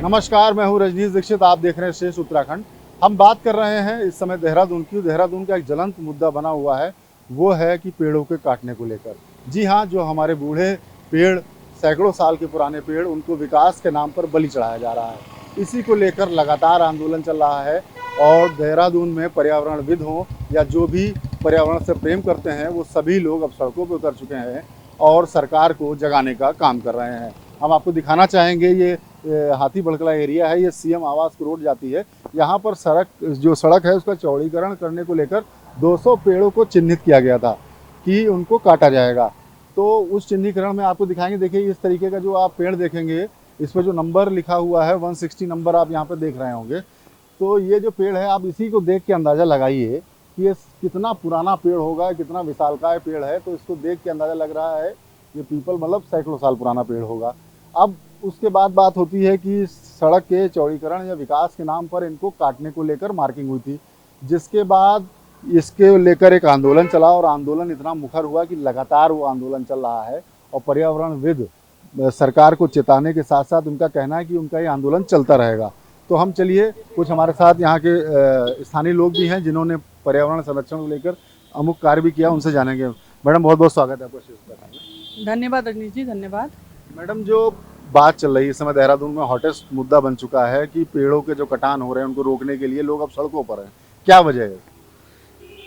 नमस्कार, मैं हूं रजनीश दीक्षित। आप देख रहे हैं श्रेष्ठ उत्तराखंड। हम बात कर रहे हैं इस समय देहरादून की। देहरादून का एक ज्वलंत मुद्दा बना हुआ है, वो है कि पेड़ों के काटने को लेकर। जी हाँ, जो हमारे बूढ़े पेड़, सैकड़ों साल के पुराने पेड़, उनको विकास के नाम पर बलि चढ़ाया जा रहा है। इसी को लेकर लगातार आंदोलन चल रहा है और देहरादून में पर्यावरणविद हों या जो भी पर्यावरण से प्रेम करते हैं, वो सभी लोग अब सड़कों पर उतर चुके हैं और सरकार को जगाने का काम कर रहे हैं। हम आपको दिखाना चाहेंगे, ये हाथी बड़कला एरिया है, ये सीएम आवास की रोड जाती है। यहाँ पर सड़क है उसका चौड़ीकरण करने को लेकर 200 पेड़ों को चिन्हित किया गया था कि उनको काटा जाएगा। तो उस चिन्हीकरण में आपको दिखाएंगे। देखिए, इस तरीके का जो आप पेड़ देखेंगे, इस पर जो नंबर लिखा हुआ है 160 नंबर आप यहाँ पर देख रहे होंगे। तो ये जो पेड़ है, आप इसी को देख के अंदाज़ा लगाइए कि ये कितना पुराना पेड़ होगा, कितना विशालकाय पेड़ है। तो इसको देख के अंदाज़ा लग रहा है ये पीपल मतलब सैकड़ों साल पुराना पेड़ होगा। अब उसके बाद बात होती है कि सड़क के चौड़ीकरण या विकास के नाम पर इनको काटने को लेकर मार्किंग हुई थी, जिसके बाद इसके लेकर एक आंदोलन चला और आंदोलन इतना मुखर हुआ कि लगातार वो आंदोलन चल रहा है। और पर्यावरणविद सरकार को चेताने के साथ साथ उनका कहना है कि उनका ये आंदोलन चलता रहेगा। तो हम चलिए, कुछ हमारे साथ यहाँ के स्थानीय लोग भी हैं जिन्होंने पर्यावरण संरक्षण को लेकर अमुक कार्य भी किया, उनसे जानेंगे। मैडम, बहुत बहुत स्वागत है आपका। धन्यवाद रजनीश जी, धन्यवाद। मैडम, जो बात चल रही है इस समय देहरादून में, हॉटेस्ट मुद्दा बन चुका है कि पेड़ों के जो कटान हो रहे हैं उनको रोकने के लिए लोग अब सड़कों पर हैं। क्या वजह है?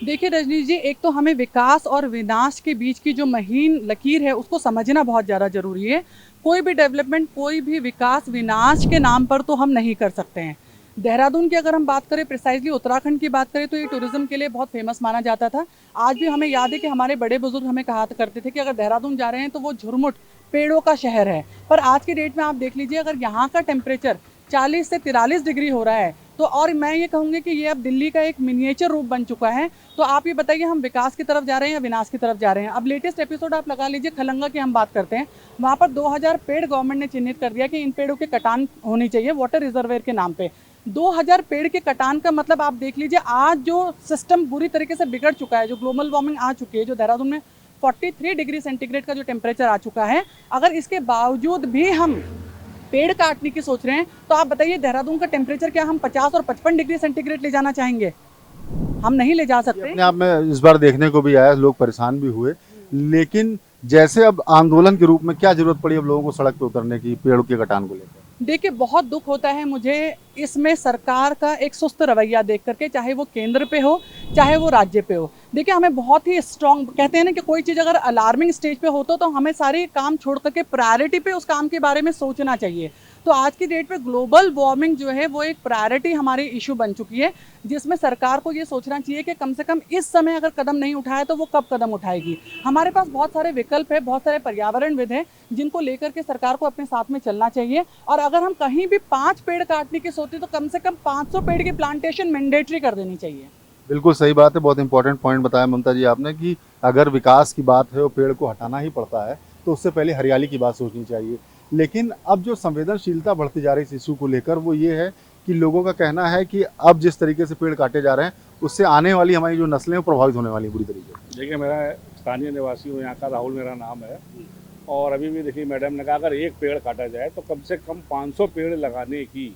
देखिए रजनीश जी, एक तो हमें विकास और विनाश के बीच की जो महीन लकीर है उसको समझना बहुत ज़्यादा ज़रूरी है। कोई भी डेवलपमेंट, कोई भी विकास विनाश के नाम पर तो हम नहीं कर सकते हैं। देहरादून की अगर हम बात करें, प्रिसाइजली उत्तराखंड की बात करें, तो ये टूरिज्म के लिए बहुत फेमस माना जाता था। आज भी हमें याद है कि हमारे बड़े बुजुर्ग हमें कहा करते थे कि अगर देहरादून जा रहे हैं तो वो झुरमुट पेड़ों का शहर है। पर आज की डेट में आप देख लीजिए, अगर यहाँ का टेम्परेचर 40 से 43 डिग्री हो रहा है, तो और मैं ये कहूँगी कि ये अब दिल्ली का एक मिनिएचर रूप बन चुका है। तो आप ये बताइए, हम विकास की तरफ जा रहे हैं या विनाश की तरफ जा रहे हैं? अब लेटेस्ट एपिसोड आप लगा लीजिए, खलंगा की हम बात करते हैं, वहाँ पर 2000 पेड़ गवर्नमेंट ने चिन्हित कर दिया कि इन पेड़ों के कटान होनी चाहिए वाटर रिजर्वेयर के नाम पे। 2000 पेड़ के कटान का मतलब आप देख लीजिए, आज जो सिस्टम बुरी तरीके से बिगड़ चुका है, जो ग्लोबल वार्मिंग आ चुकी है, जो देहरादून में 43 डिग्री सेंटीग्रेड का जो टेम्परेचर आ चुका है, अगर इसके बावजूद भी हम पेड़ काटने की सोच रहे हैं, तो आप बताइए देहरादून का टेम्परेचर क्या हम 50 और 55 डिग्री सेंटीग्रेड ले जाना चाहेंगे? हम नहीं ले जा सकते। अपने आप में इस बार देखने को भी आया, लोग परेशान भी हुए। लेकिन जैसे अब आंदोलन के रूप में क्या जरूरत पड़ी अब लोगों को सड़क पे उतरने की पेड़ों के कटान को लेकर? देखिए, बहुत दुख होता है मुझे इसमें सरकार का एक सुस्त रवैया देख करके, चाहे वो केंद्र पे हो चाहे वो राज्य पे हो। देखिए, हमें बहुत ही स्ट्रांग, कहते हैं ना कि कोई चीज़ अगर अलार्मिंग स्टेज पे हो तो हमें सारे काम छोड़ करके प्रायोरिटी पे उस काम के बारे में सोचना चाहिए। तो आज की डेट पे ग्लोबल वार्मिंग जो है वो एक प्रायोरिटी हमारी इशू बन चुकी है, जिसमें सरकार को ये सोचना चाहिए कि कम से कम इस समय अगर कदम नहीं उठाया तो वो कब कदम उठाएगी। हमारे पास बहुत सारे विकल्प है, बहुत सारे पर्यावरणविद हैं जिनको लेकर के सरकार को अपने साथ में चलना चाहिए। और अगर हम कहीं भी 5 पेड़ काटने की सोचते तो कम से कम 500 पेड़ की प्लांटेशन मैंडेटरी कर देनी चाहिए। बिल्कुल सही बात है, बहुत इंपॉर्टेंट पॉइंट बताया ममता जी आपने कि अगर विकास की बात है और पेड़ को हटाना ही पड़ता है तो उससे पहले हरियाली की बात सोचनी चाहिए। लेकिन अब जो संवेदनशीलता बढ़ती जा रही है इस इशू को लेकर, वो ये है कि लोगों का कहना है कि अब जिस तरीके से पेड़ काटे जा रहे हैं उससे आने वाली हमारी जो नस्लें हैं प्रभावित होने वाली बुरी तरीके से। देखिए, मेरा स्थानीय निवासी हूँ यहाँ का, राहुल मेरा नाम है। और अभी भी देखिए, मैडम ने कहा अगर एक पेड़ काटा जाए तो कम से कम 500 पेड़ लगाने की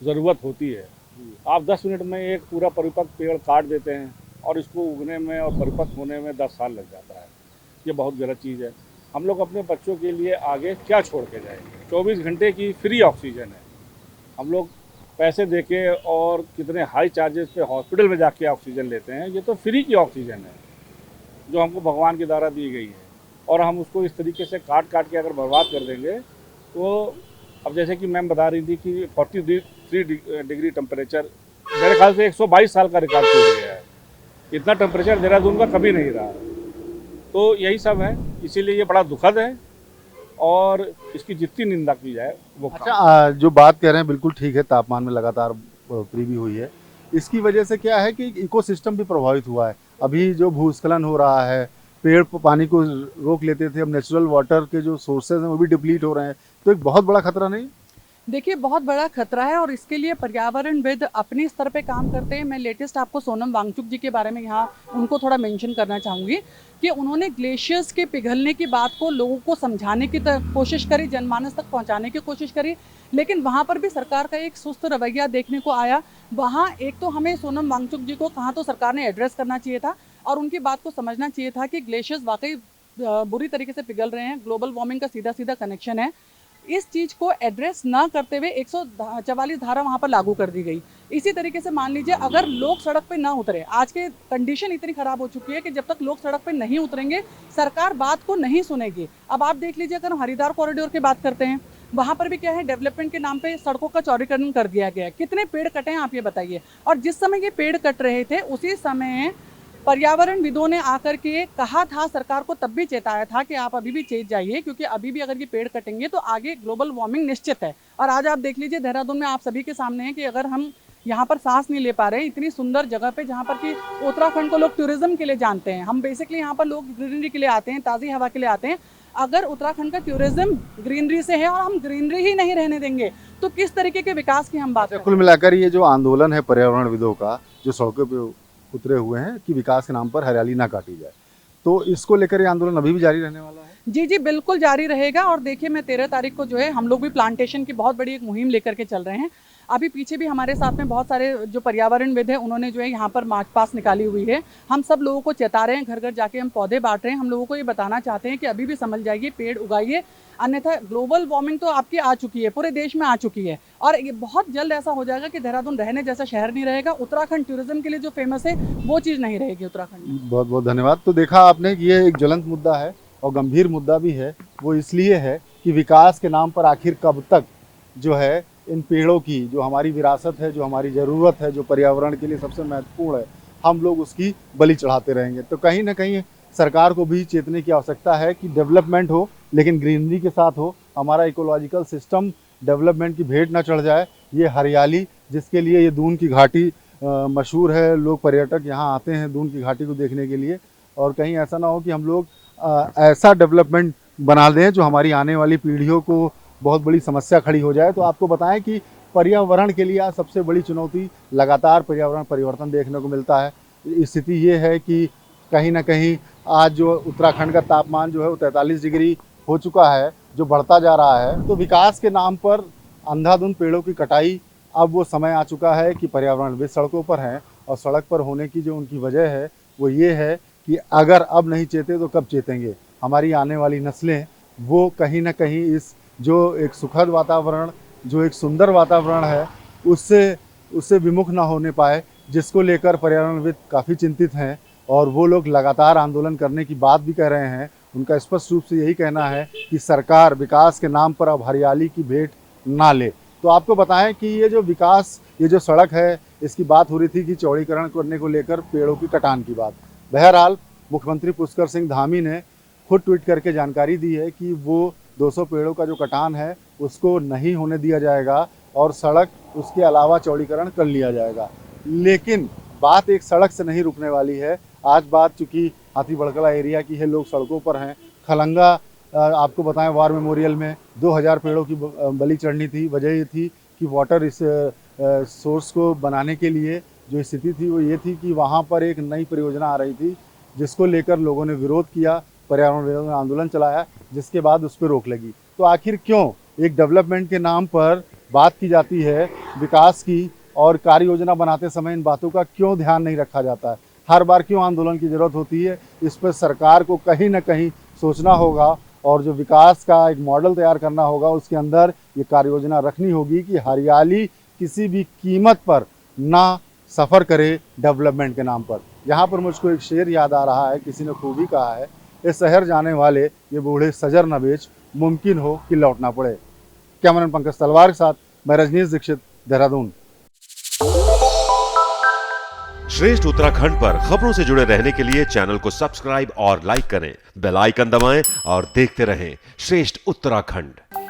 ज़रूरत होती है। आप 10 मिनट में एक पूरा परिपक्व पेड़ काट देते हैं और इसको उगने में और परिपक्व होने में 10 साल लग जाता है। ये बहुत गलत चीज़ है। हम लोग अपने बच्चों के लिए आगे क्या छोड़ के जाएंगे? 24 घंटे की फ्री ऑक्सीजन है। हम लोग पैसे देके और कितने हाई चार्जेस पे हॉस्पिटल में जाके ऑक्सीजन लेते हैं। ये तो फ्री की ऑक्सीजन है जो हमको भगवान के द्वारा दी गई है, और हम उसको इस तरीके से काट काट के अगर बर्बाद कर देंगे तो अब जैसे कि मैम बता रही थी कि 43 डिग्री टेम्परेचर, मेरे ख्याल से 122 साल का रिकॉर्ड टूट गया है। इतना टेम्परेचर देहरादून का कभी नहीं रहा। तो यही सब है, इसीलिए ये बड़ा दुखद है और इसकी जितनी निंदा की जाए वो। अच्छा, जो बात कह रहे हैं बिल्कुल ठीक है, तापमान में लगातार वृद्धि भी हुई है। इसकी वजह से क्या है कि इकोसिस्टम भी प्रभावित हुआ है। अभी जो भूस्खलन हो रहा है, पेड़ पानी को रोक लेते थे, अब नेचुरल वाटर के जो सोर्सेज हैं वो भी डिप्लीट हो रहे हैं। तो एक बहुत बड़ा खतरा नहीं? देखिए बहुत बड़ा खतरा है और इसके लिए पर्यावरणविद अपने स्तर पे काम करते हैं। मैं लेटेस्ट आपको सोनम वांगचुक जी के बारे में यहाँ उनको थोड़ा मेंशन करना चाहूँगी कि उन्होंने ग्लेशियर्स के पिघलने की बात को लोगों को समझाने की कोशिश करी, जनमानस तक पहुँचाने की कोशिश करी, लेकिन वहाँ पर भी सरकार का एक सुस्त रवैया देखने को आया। वहाँ एक तो हमें सोनम वांगचुक जी को कहाँ तो सरकार ने एड्रेस करना चाहिए था और उनकी बात को समझना चाहिए था कि ग्लेशियर्स वाकई बुरी तरीके से पिघल रहे हैं, ग्लोबल वार्मिंग का सीधा सीधा कनेक्शन है। इस चीज़ को एड्रेस ना करते हुए 144 धारा वहाँ पर लागू कर दी गई। इसी तरीके से मान लीजिए अगर लोग सड़क पे ना उतरे, आज के कंडीशन इतनी ख़राब हो चुकी है कि जब तक लोग सड़क पे नहीं उतरेंगे सरकार बात को नहीं सुनेगी। अब आप देख लीजिए, अगर हम हरिद्वार कॉरिडोर की बात करते हैं, वहाँ पर भी क्या है, डेवलपमेंट के नाम पे सड़कों का चौड़ीकरण कर दिया गया है। कितने पेड़ कटे हैं आप ये बताइए। और जिस समय ये पेड़ कट रहे थे उसी समय पर्यावरणविदों ने आकर के कहा था, सरकार को तब भी चेताया था कि आप अभी भी चेत जाइए, क्योंकि अभी भी अगर ये पेड़ कटेंगे तो आगे ग्लोबल वार्मिंग निश्चित है। और आज आप देख लीजिए देहरादून में आप सभी के सामने है कि अगर हम यहाँ पर सांस नहीं ले पा रहे हैं इतनी सुंदर जगह पे, जहाँ पर कि उत्तराखंड को लोग टूरिज्म के लिए जानते हैं, हम बेसिकली यहाँ पर लोग ग्रीनरी के लिए आते हैं, ताज़ी हवा के लिए आते हैं। अगर उत्तराखंड का टूरिज्म ग्रीनरी से है और हम ग्रीनरी ही नहीं रहने देंगे तो किस तरीके के विकास की हम बात करें। कुल मिलाकर ये जो आंदोलन है पर्यावरणविदों का, जो सड़कों पे उतरे हुए हैं कि विकास के नाम पर हरियाली ना काटी जाए, तो इसको लेकर ये आंदोलन अभी भी जारी रहने वाला है? जी जी बिल्कुल जारी रहेगा। और देखिए मैं 13 तारीख को जो है हम लोग भी प्लांटेशन की बहुत बड़ी एक मुहिम लेकर के चल रहे हैं। अभी पीछे भी हमारे साथ में बहुत सारे जो पर्यावरणविद हैं उन्होंने जो है यहाँ पर मार्च पास निकाली हुई है। हम सब लोगों को चेता रहे हैं, घर घर जाके हम पौधे बांट रहे हैं। हम लोगों को ये बताना चाहते हैं कि अभी भी समझ जाइए, पेड़ उगाइए, अन्यथा ग्लोबल वार्मिंग तो आपकी आ चुकी है, पूरे देश में आ चुकी है और ये बहुत जल्द ऐसा हो जाएगा कि देहरादून रहने जैसा शहर नहीं रहेगा। उत्तराखंड टूरिज्म के लिए जो फेमस है वो चीज़ नहीं रहेगी उत्तराखंड में। बहुत बहुत धन्यवाद। तो देखा आपने कि ये एक ज्वलंत मुद्दा है और गंभीर मुद्दा भी है। वो इसलिए है कि विकास के नाम पर आखिर कब तक जो है इन पेड़ों की, जो हमारी विरासत है, जो हमारी ज़रूरत है, जो पर्यावरण के लिए सबसे महत्वपूर्ण है, हम लोग उसकी बलि चढ़ाते रहेंगे। तो कहीं ना कहीं सरकार को भी चेतने की आवश्यकता है कि डेवलपमेंट हो लेकिन ग्रीनरी के साथ हो, हमारा इकोलॉजिकल सिस्टम डेवलपमेंट की भेंट ना चढ़ जाए। ये हरियाली जिसके लिए ये दून की घाटी मशहूर है, लोग पर्यटक यहाँ आते हैं दून की घाटी को देखने के लिए, और कहीं ऐसा ना हो कि हम लोग ऐसा डेवलपमेंट बना दें जो हमारी आने वाली पीढ़ियों को बहुत बड़ी समस्या खड़ी हो जाए। तो आपको बताएं कि पर्यावरण के लिए आज सबसे बड़ी चुनौती लगातार पर्यावरण परिवर्तन देखने को मिलता है। स्थिति ये है कि कहीं ना कहीं आज जो उत्तराखंड का तापमान जो है वो 43 डिग्री हो चुका है, जो बढ़ता जा रहा है। तो विकास के नाम पर अंधाधुंध पेड़ों की कटाई, अब वो समय आ चुका है कि पर्यावरणविद सड़कों पर हैं और सड़क पर होने की जो उनकी वजह है वो ये है कि अगर अब नहीं चेते तो कब चेतेंगे। हमारी आने वाली नस्लें वो कहीं ना कहीं इस जो एक सुखद वातावरण, जो एक सुंदर वातावरण है, उससे विमुख ना होने पाए, जिसको लेकर पर्यावरणविद काफ़ी चिंतित हैं और वो लोग लगातार आंदोलन करने की बात भी कह रहे हैं। उनका स्पष्ट रूप से यही कहना है कि सरकार विकास के नाम पर अब हरियाली की भेंट ना ले। तो आपको बताएं कि ये जो विकास, ये जो सड़क है, इसकी बात हो रही थी कि चौड़ीकरण करने को लेकर पेड़ों की कटान की बात। बहरहाल मुख्यमंत्री पुष्कर सिंह धामी ने खुद ट्वीट करके जानकारी दी है कि वो 200 पेड़ों का जो कटान है उसको नहीं होने दिया जाएगा और सड़क उसके अलावा चौड़ीकरण कर लिया जाएगा। लेकिन बात एक सड़क से नहीं रुकने वाली है। आज बात चूँकि हाथी बड़कला एरिया की है, लोग सड़कों पर हैं। खलंगा आपको बताएं वार मेमोरियल में 2000 पेड़ों की बलि चढ़नी थी। वजह ये थी कि वाटर इस सोर्स को बनाने के लिए जो स्थिति थी वो ये थी कि वहाँ पर एक नई परियोजना आ रही थी जिसको लेकर लोगों ने विरोध किया, पर्यावरण ने आंदोलन चलाया, जिसके बाद उस पर रोक लगी। तो आखिर क्यों एक डेवलपमेंट के नाम पर बात की जाती है विकास की और कार्य योजना बनाते समय इन बातों का क्यों ध्यान नहीं रखा जाता है? हर बार क्यों आंदोलन की ज़रूरत होती है? इस पर सरकार को कहीं ना कहीं सोचना होगा और जो विकास का एक मॉडल तैयार करना होगा उसके अंदर ये कार्य योजना रखनी होगी कि हरियाली किसी भी कीमत पर ना सफ़र करे डेवलपमेंट के नाम पर। यहाँ पर मुझको एक शेर याद आ रहा है, किसी ने खूबी कहा है, इस शहर जाने वाले ये बूढ़े सजर न बेच, मुमकिन हो कि लौटना पड़े। कैमरामैन पंकज तलवार के साथ मैं रजनीश दीक्षित, देहरादून। श्रेष्ठ उत्तराखंड पर खबरों से जुड़े रहने के लिए चैनल को सब्सक्राइब और लाइक करें, बेल आइकन दबाएं और देखते रहें श्रेष्ठ उत्तराखंड।